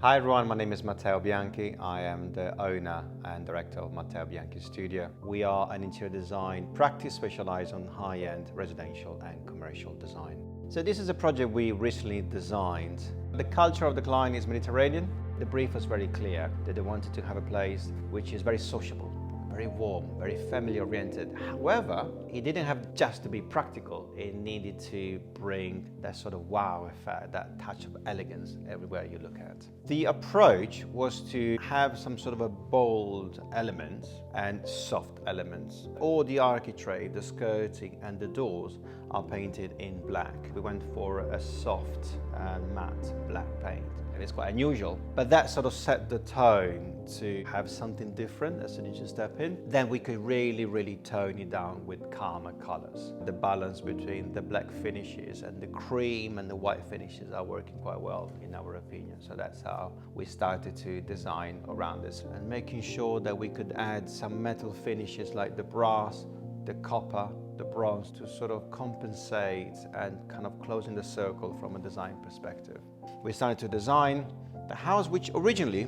Hi everyone, my name is Matteo Bianchi. I am the owner and director of Matteo Bianchi Studio. We are an interior design practice specialized on high-end residential and commercial design. So this is a project we recently designed. The culture of the client is Mediterranean. The brief was very clear that they wanted to have a place which is very sociable, very warm, very family oriented. However, it didn't have just to be practical. It needed to bring that sort of wow effect, that touch of elegance everywhere you look at. The approach was to have some sort of a bold elements and soft elements. All the architrave, the skirting and the doors are painted in black. We went for a soft and matte black paint. It's quite unusual, but that sort of set the tone to have something different as soon as you step in. Then we could really tone it down with calmer colors. The balance between the black finishes and the cream and the white finishes are working quite well in our opinion. So that's how we started to design around this and making sure that we could add some metal finishes like the brass, the copper, the bronze to sort of compensate and kind of closing the circle from a design perspective. We started to design the house, which originally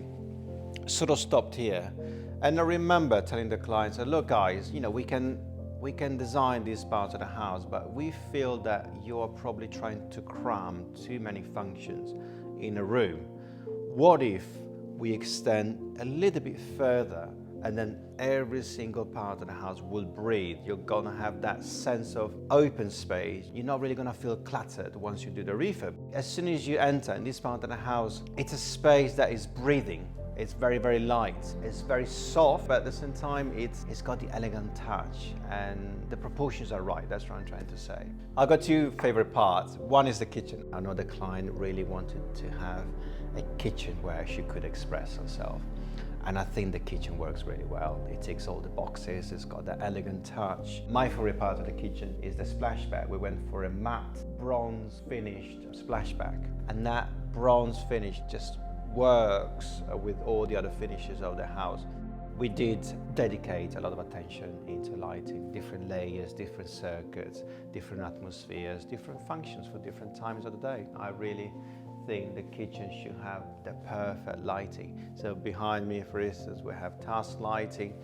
sort of stopped here. And I remember telling the clients, look guys, we can design these parts of the house, but we feel that you're probably trying to cram too many functions in a room. What if we extend a little bit further and then every single part of the house will breathe? You're gonna have that sense of open space. You're not really gonna feel cluttered once you do the refurb. As soon as you enter in this part of the house, it's a space that is breathing. It's very light. It's very soft, but at the same time, it's got the elegant touch and the proportions are right. That's what I'm trying to say. I've got two favorite parts. One is the kitchen. I know the client really wanted to have a kitchen where she could express herself. And I think the kitchen works really well. It ticks all the boxes, it's got that elegant touch. My favorite part of the kitchen is the splashback. We went for a matte bronze finished splashback. And that bronze finish just works with all the other finishes of the house. We did dedicate a lot of attention into lighting, different layers, different circuits, different atmospheres, different functions for different times of the day. I really think the kitchen should have the perfect lighting. So behind me, for instance, we have task lighting.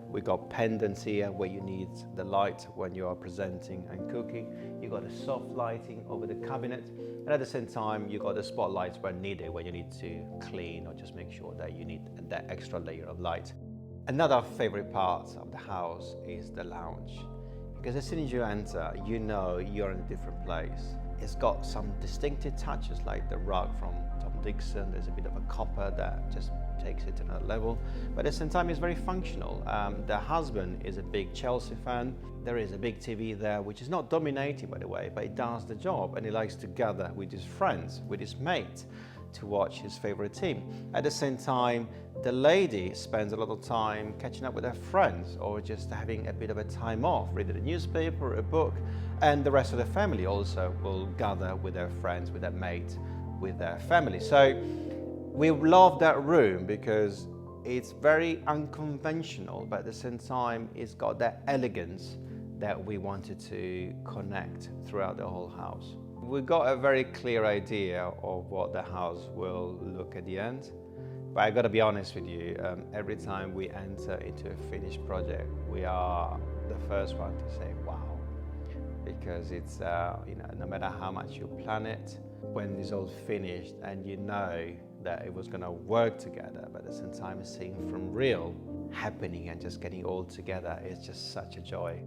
We got pendants here where you need the light when you are presenting and cooking. You got the soft lighting over the cabinet, and at the same time, you got the spotlights when needed, when you need to clean or just make sure that you need that extra layer of light. Another favorite part of the house is the lounge, because as soon as you enter, you know you're in a different place. It's got some distinctive touches like the rug from Tom Dixon. There's a bit of a copper that just takes it to another level. But at the same time, it's very functional. The husband is a big Chelsea fan. There is a big TV there, which is not dominating, by the way, but it does the job. And he likes to gather with his friends, with his mate, to watch his favorite team. At the same time, the lady spends a lot of time catching up with her friends or just having a bit of a time off, reading a newspaper or a book, and the rest of the family also will gather with their friends, with their mate, with their family. So we love that room because it's very unconventional, but at the same time, it's got that elegance that we wanted to connect throughout the whole house. We got a very clear idea of what the house will look at the end. But I got to be honest with you, every time we enter into a finished project, we are the first one to say, wow. Because it's, no matter how much you plan it, when it's all finished and you know that it was going to work together, but at the same time seeing from real happening and just getting all together is just such a joy.